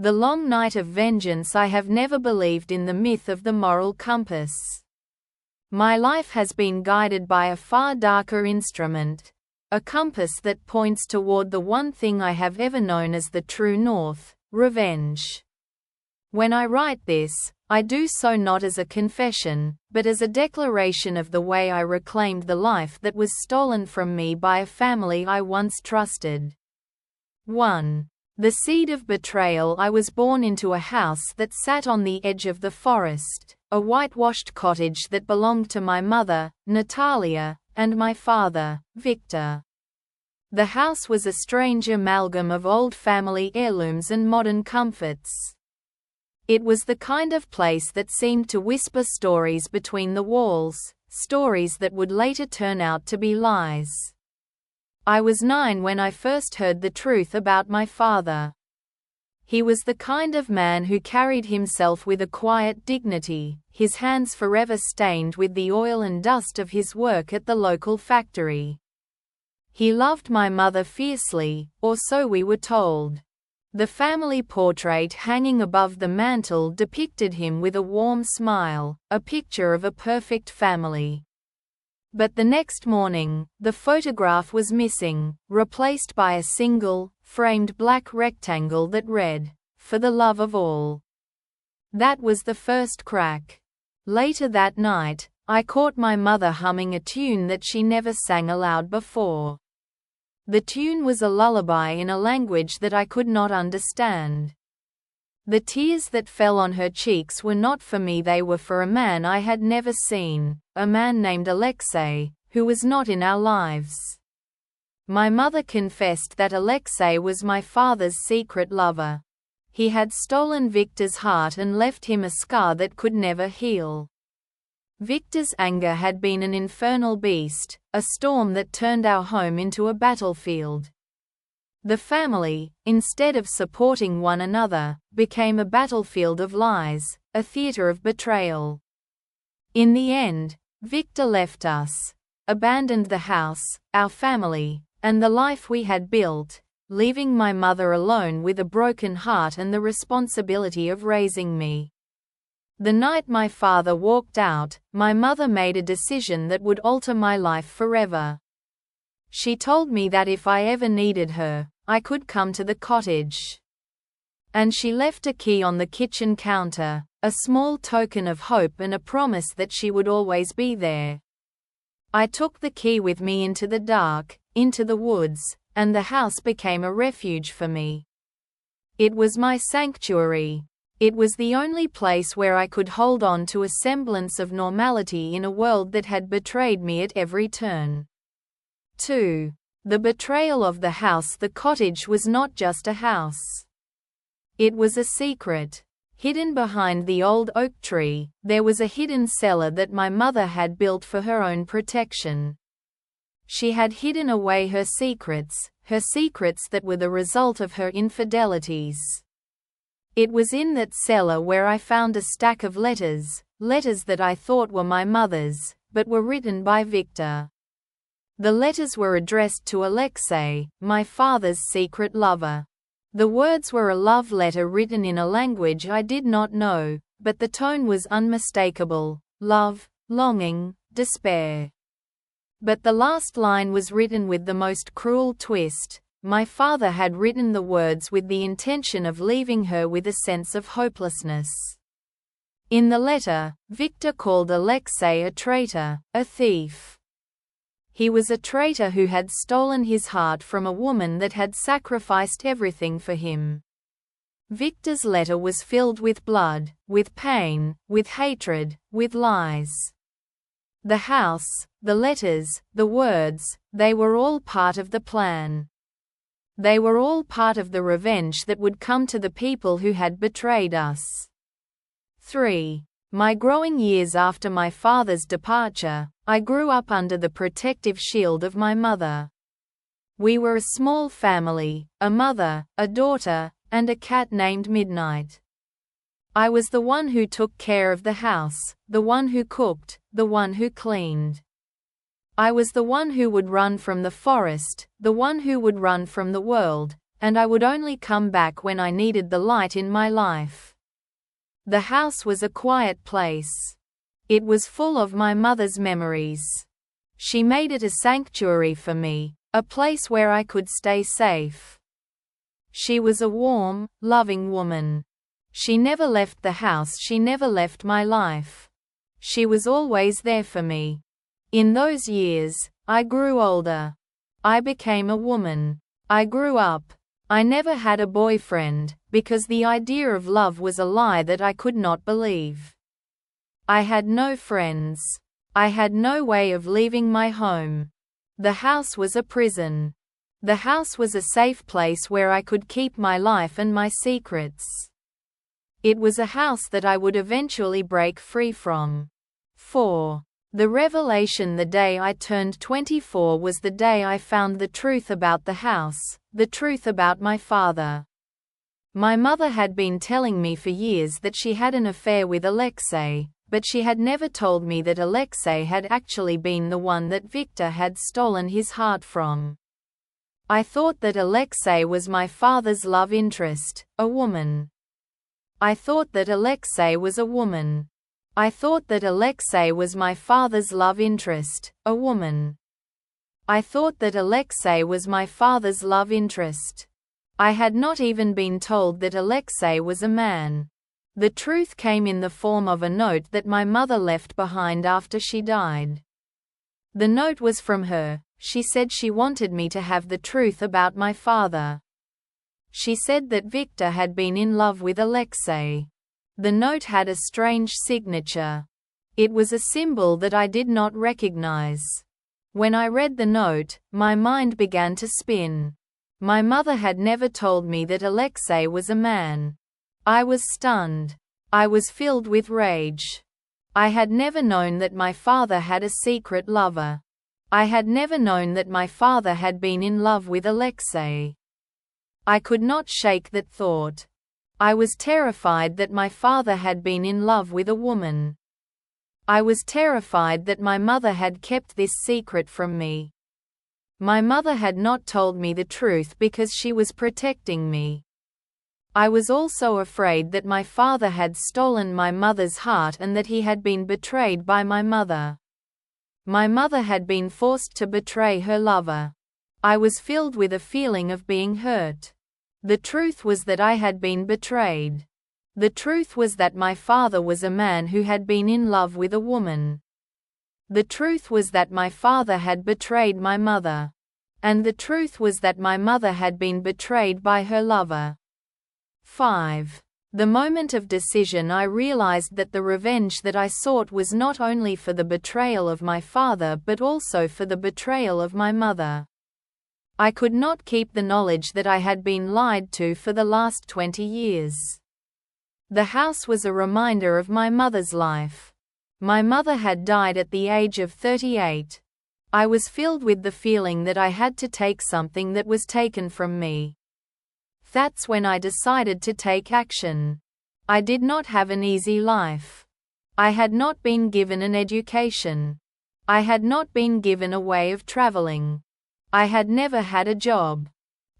The long night of vengeance. I have never believed in the myth of the moral compass. My life has been guided by a far darker instrument, a compass that points toward the one thing I have ever known as the true north, revenge. When I write this, I do so not as a confession, but as a declaration of the way I reclaimed the life that was stolen from me by a family I once trusted. 1. The seed of betrayal. I was born into a house that sat on the edge of the forest, a whitewashed cottage that belonged to my mother, Natalia, and my father, Victor. The house was a strange amalgam of old family heirlooms and modern comforts. It was the kind of place that seemed to whisper stories between the walls, stories that would later turn out to be lies. I was 9 when I first heard the truth about my father. He was the kind of man who carried himself with a quiet dignity, his hands forever stained with the oil and dust of his work at the local factory. He loved my mother fiercely, or so we were told. The family portrait hanging above the mantel depicted him with a warm smile, a picture of a perfect family. But the next morning, the photograph was missing, replaced by a single, framed black rectangle that read, "For the love of all." That was the first crack. Later that night, I caught my mother humming a tune that she never sang aloud before. The tune was a lullaby in a language that I could not understand. The tears that fell on her cheeks were not for me, they were for a man I had never seen, a man named Alexei, who was not in our lives. My mother confessed that Alexei was my father's secret lover. He had stolen Victor's heart and left him a scar that could never heal. Victor's anger had been an infernal beast, a storm that turned our home into a battlefield. The family, instead of supporting one another, became a battlefield of lies, a theater of betrayal. In the end, Victor left us, abandoned the house, our family, and the life we had built, leaving my mother alone with a broken heart and the responsibility of raising me. The night my father walked out, my mother made a decision that would alter my life forever. She told me that if I ever needed her, I could come to the cottage. And she left a key on the kitchen counter, a small token of hope and a promise that she would always be there. I took the key with me into the dark, into the woods, and the house became a refuge for me. It was my sanctuary. It was the only place where I could hold on to a semblance of normality in a world that had betrayed me at every turn. 2. The betrayal of the house. The cottage was not just a house. It was a secret. Hidden behind the old oak tree, there was a hidden cellar that my mother had built for her own protection. She had hidden away her secrets that were the result of her infidelities. It was in that cellar where I found a stack of letters that I thought were my mother's, but were written by Victor. The letters were addressed to Alexei, my father's secret lover. The words were a love letter written in a language I did not know, but the tone was unmistakable: love, longing, despair. But the last line was written with the most cruel twist. My father had written the words with the intention of leaving her with a sense of hopelessness. In the letter, Victor called Alexei a traitor, a thief. He was a traitor who had stolen his heart from a woman that had sacrificed everything for him. Victor's letter was filled with blood, with pain, with hatred, with lies. The house, the letters, the words, they were all part of the plan. They were all part of the revenge that would come to the people who had betrayed us. 3. My growing years after my father's departure, I grew up under the protective shield of my mother. We were a small family, a mother, a daughter, and a cat named Midnight. I was the one who took care of the house, the one who cooked, the one who cleaned. I was the one who would run from the forest, the one who would run from the world, and I would only come back when I needed the light in my life. The house was a quiet place. It was full of my mother's memories. She made it a sanctuary for me, a place where I could stay safe. She was a warm, loving woman. She never left the house, she never left my life. She was always there for me. In those years, I grew older. I became a woman. I grew up. I never had a boyfriend, because the idea of love was a lie that I could not believe. I had no friends. I had no way of leaving my home. The house was a prison. The house was a safe place where I could keep my life and my secrets. It was a house that I would eventually break free from. 4. The revelation the day I turned 24 was the day I found the truth about the house, the truth about my father. My mother had been telling me for years that she had an affair with Alexei, but she had never told me that Alexei had actually been the one that Victor had stolen his heart from. I thought that Alexei was my father's love interest, a woman. I thought that Alexei was a woman. I thought that Alexei was my father's love interest, a woman. I thought that Alexei was my father's love interest. I had not even been told that Alexei was a man. The truth came in the form of a note that my mother left behind after she died. The note was from her. She said she wanted me to have the truth about my father. She said that Victor had been in love with Alexei. The note had a strange signature. It was a symbol that I did not recognize. When I read the note, my mind began to spin. My mother had never told me that Alexei was a man. I was stunned. I was filled with rage. I had never known that my father had a secret lover. I had never known that my father had been in love with Alexei. I could not shake that thought. I was terrified that my father had been in love with a woman. I was terrified that my mother had kept this secret from me. My mother had not told me the truth because she was protecting me. I was also afraid that my father had stolen my mother's heart and that he had been betrayed by my mother. My mother had been forced to betray her lover. I was filled with a feeling of being hurt. The truth was that I had been betrayed. The truth was that my father was a man who had been in love with a woman. The truth was that my father had betrayed my mother. And the truth was that my mother had been betrayed by her lover. 5. The moment of decision, I realized that the revenge that I sought was not only for the betrayal of my father but also for the betrayal of my mother. I could not keep the knowledge that I had been lied to for the last 20 years. The house was a reminder of my mother's life. My mother had died at the age of 38. I was filled with the feeling that I had to take something that was taken from me. That's when I decided to take action. I did not have an easy life. I had not been given an education. I had not been given a way of traveling. I had never had a job.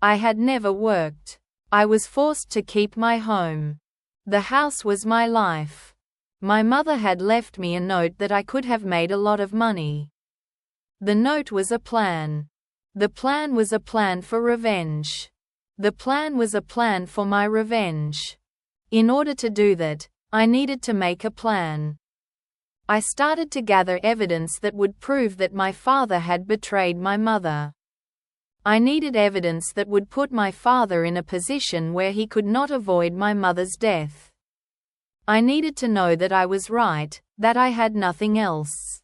I had never worked. I was forced to keep my home. The house was my life. My mother had left me a note that I could have made a lot of money. The note was a plan. The plan was a plan for revenge. The plan was a plan for my revenge. In order to do that, I needed to make a plan. I started to gather evidence that would prove that my father had betrayed my mother. I needed evidence that would put my father in a position where he could not avoid my mother's death. I needed to know that I was right, that I had nothing else.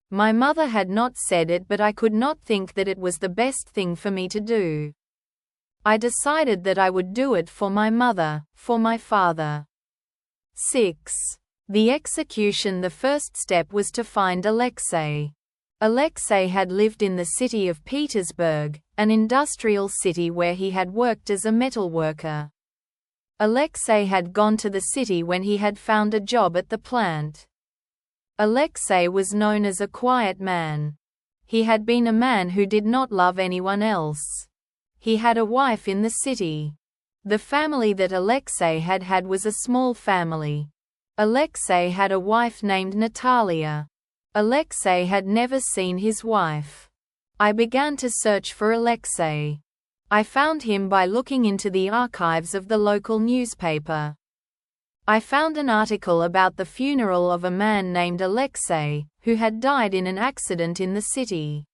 My mother had not said it, but I could not think that it was the best thing for me to do. I decided that I would do it for my mother, for my father. 6. The execution. The first step was to find Alexei. Alexei had lived in the city of Petersburg, an industrial city where he had worked as a metalworker. Alexei had gone to the city when he had found a job at the plant. Alexei was known as a quiet man. He had been a man who did not love anyone else. He had a wife in the city. The family that Alexei had was a small family. Alexei had a wife named Natalia. Alexei had never seen his wife. I began to search for Alexei. I found him by looking into the archives of the local newspaper. I found an article about the funeral of a man named Alexei, who had died in an accident in the city.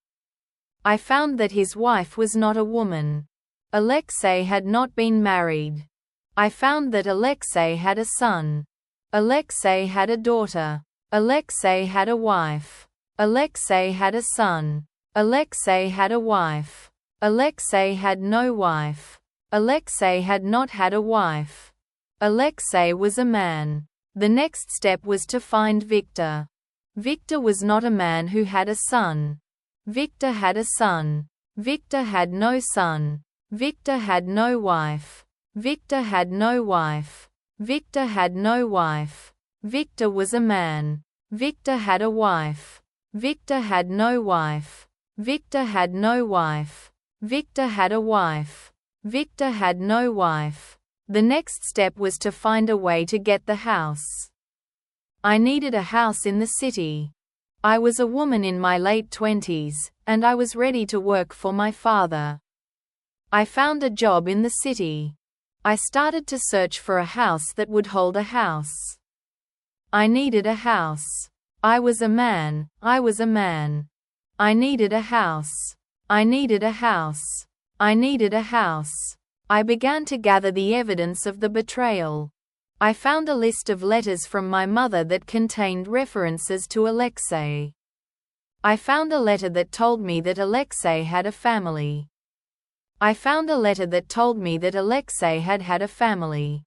I found that his wife was not a woman. Alexei had not been married. I found that Alexei had a son. Alexei had a daughter. Alexei had a wife. Alexei had a son. Alexei had a wife. Alexei had no wife. Alexei had not had a wife. Alexei was a man. The next step was to find Victor. Victor was not a man who had a son. Victor had a son. Victor had no son. Victor had no wife. Victor had no wife. Victor had no wife. Victor was a man. Victor had a wife. Victor had no wife. Victor had no wife. Victor had a wife. Victor had no wife. The next step was to find a way to get the house. I needed a house in the city. I was a woman in my late 20s, and I was ready to work for my father. I found a job in the city. I started to search for a house that would hold a house. I needed a house. I was a man. I was a man. I needed a house. I needed a house. I needed a house. I began to gather the evidence of the betrayal. I found a list of letters from my mother that contained references to Alexei. I found a letter that told me that Alexei had a family. I found a letter that told me that Alexei had had a family.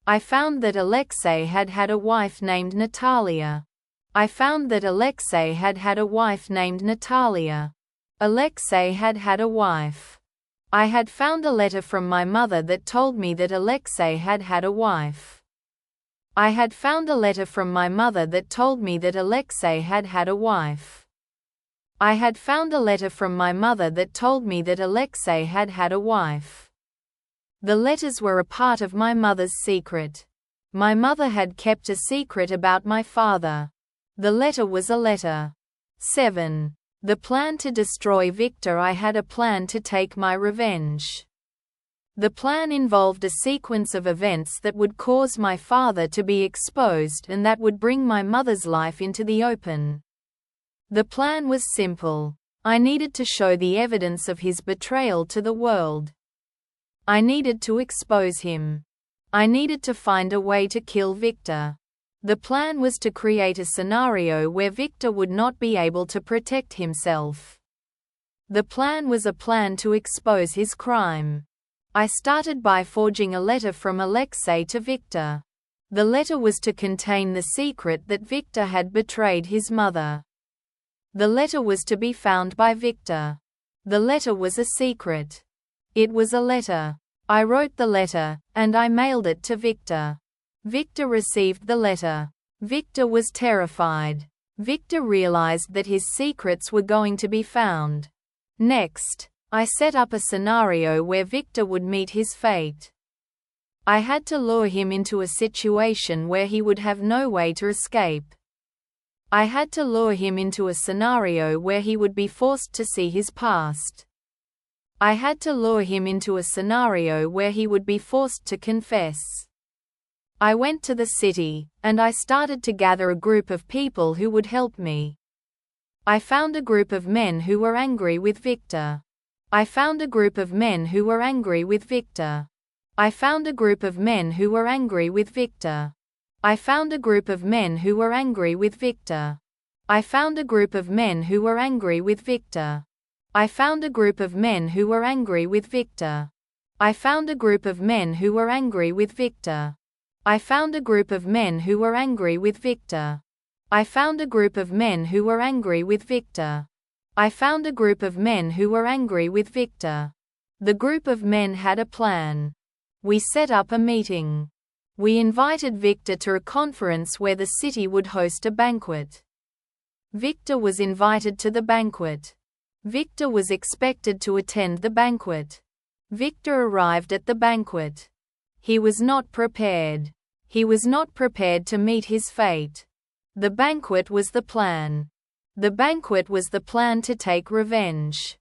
I found that Alexei had had a wife named Natalia. I found that Alexei had had a wife named Natalia. Alexei had had a wife. I had found a letter from my mother that told me that Alexei had had a wife. I had found a letter from my mother that told me that Alexei had had a wife. I had found a letter from my mother that told me that Alexei had had a wife. The letters were a part of my mother's secret. My mother had kept a secret about my father. The letter was a letter. 7. The plan to destroy Victor. I had a plan to take my revenge. The plan involved a sequence of events that would cause my father to be exposed and that would bring my mother's life into the open. The plan was simple. I needed to show the evidence of his betrayal to the world. I needed to expose him. I needed to find a way to kill Victor. The plan was to create a scenario where Victor would not be able to protect himself. The plan was a plan to expose his crime. I started by forging a letter from Alexei to Victor. The letter was to contain the secret that Victor had betrayed his mother. The letter was to be found by Victor. The letter was a secret. It was a letter. I wrote the letter, and I mailed it to Victor. Victor received the letter. Victor was terrified. Victor realized that his secrets were going to be found. Next, I set up a scenario where Victor would meet his fate. I had to lure him into a situation where he would have no way to escape. I had to lure him into a scenario where he would be forced to see his past. I had to lure him into a scenario where he would be forced to confess. I went to the city, and I started to gather a group of people who would help me. I found a group of men who were angry with Victor. I found a group of men who were angry with Victor. I found a group of men who were angry with Victor. I found a group of men who were angry with Victor. I found a group of men who were angry with Victor. I found a group of men who were angry with Victor. I found a group of men who were angry with Victor. I found a group of men who were angry with Victor. I found a group of men who were angry with Victor. I found a group of men who were angry with Victor. The group of men had a plan. We set up a meeting. We invited Victor to a conference where the city would host a banquet. Victor was invited to the banquet. Victor was expected to attend the banquet. Victor arrived at the banquet. He was not prepared. He was not prepared to meet his fate. The banquet was the plan. The banquet was the plan to take revenge.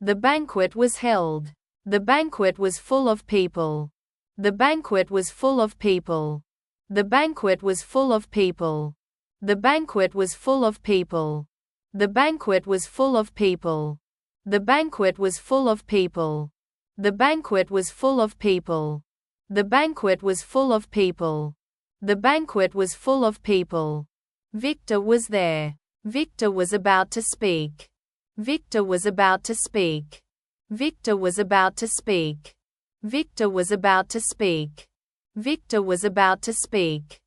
The banquet was held. The banquet was full of people. The banquet was full of people. The banquet was full of people. The banquet was full of people. The banquet was full of people. The banquet was full of people. The banquet was full of people. The banquet was full of people. The banquet was full of people. Victor was there. Victor was about to speak. Victor was about to speak. Victor was about to speak. Victor was about to speak. Victor was about to speak.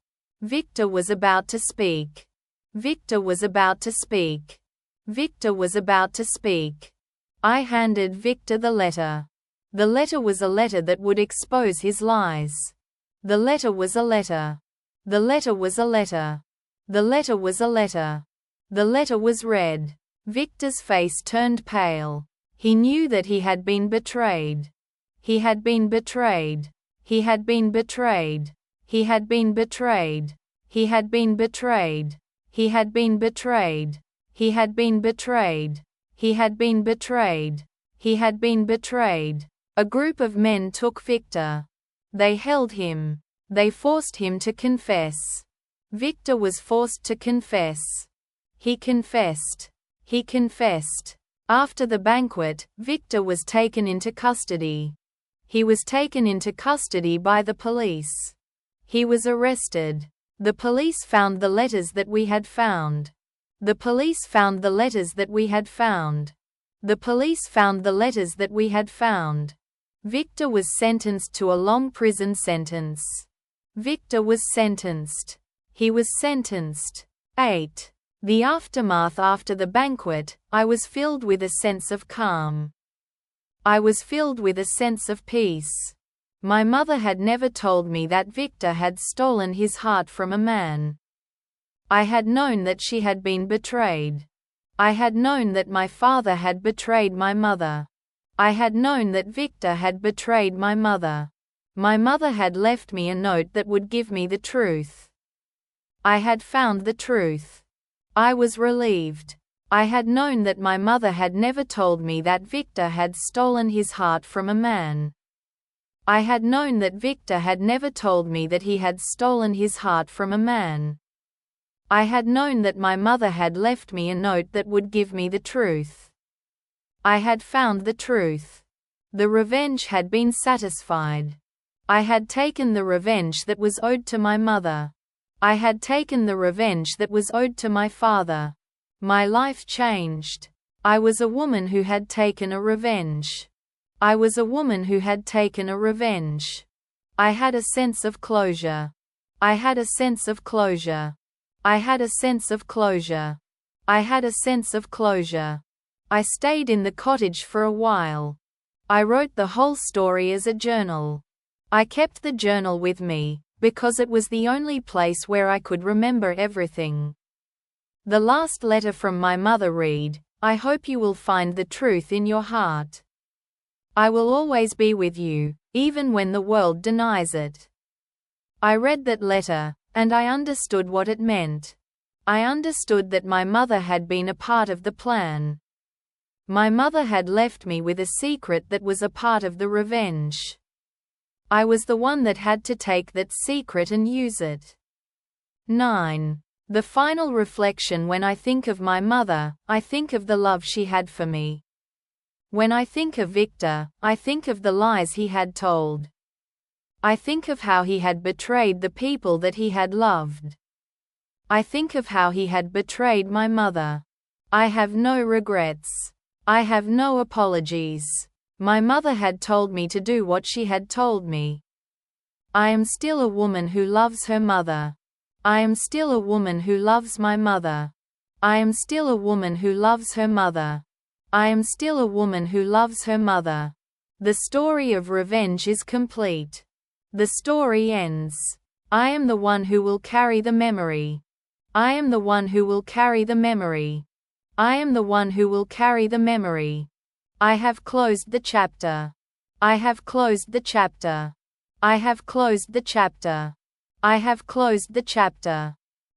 Victor was about to speak. Victor was about to speak. Victor was about to speak. I handed Victor the letter. The letter was a letter that would expose his lies. The letter was a letter. The letter was a letter. The letter was a letter. The letter was read. Victor's face turned pale. He knew that he had been betrayed. He had been betrayed. He had been betrayed. He had been betrayed. He had been betrayed. He had been betrayed. He had been betrayed. He had been betrayed. He had been betrayed. A group of men took Victor. They held him. They forced him to confess. Victor was forced to confess. He confessed. He confessed. After the banquet, Victor was taken into custody. He was taken into custody by the police. He was arrested. The police found the letters that we had found. The police found the letters that we had found. The police found the letters that we had found. Victor was sentenced to a long prison sentence. Victor was sentenced. He was sentenced. 8. The aftermath. After the banquet, I was filled with a sense of calm. I was filled with a sense of peace. My mother had never told me that Victor had stolen his heart from a man. I had known that she had been betrayed. I had known that my father had betrayed my mother. I had known that Victor had betrayed my mother. My mother had left me a note that would give me the truth. I had found the truth. I was relieved. I had known that my mother had never told me that Victor had stolen his heart from a man. I had known that Victor had never told me that he had stolen his heart from a man. I had known that my mother had left me a note that would give me the truth. I had found the truth. The revenge had been satisfied. I had taken the revenge that was owed to my mother. I had taken the revenge that was owed to my father. My life changed. I was a woman who had taken a revenge. I was a woman who had taken a revenge. I had a sense of closure. I had a sense of closure. I had a sense of closure. I had a sense of closure. I stayed in the cottage for a while. I wrote the whole story as a journal. I kept the journal with me, because it was the only place where I could remember everything. The last letter from my mother read, "I hope you will find the truth in your heart. I will always be with you, even when the world denies it." I read that letter, and I understood what it meant. I understood that my mother had been a part of the plan. My mother had left me with a secret that was a part of the revenge. I was the one that had to take that secret and use it. 9. The final reflection. When I think of my mother, I think of the love she had for me. When I think of Victor, I think of the lies he had told. I think of how he had betrayed the people that he had loved. I think of how he had betrayed my mother. I have no regrets. I have no apologies. My mother had told me to do what she had told me. I am still a woman who loves her mother. I am still a woman who loves my mother. I am still a woman who loves her mother. I am still a woman who loves her mother. The story of revenge is complete. The story ends. I am the one who will carry the memory. I am the one who will carry the memory. I am the one who will carry the memory. I have closed the chapter. I have closed the chapter. I have closed the chapter. I have closed the chapter.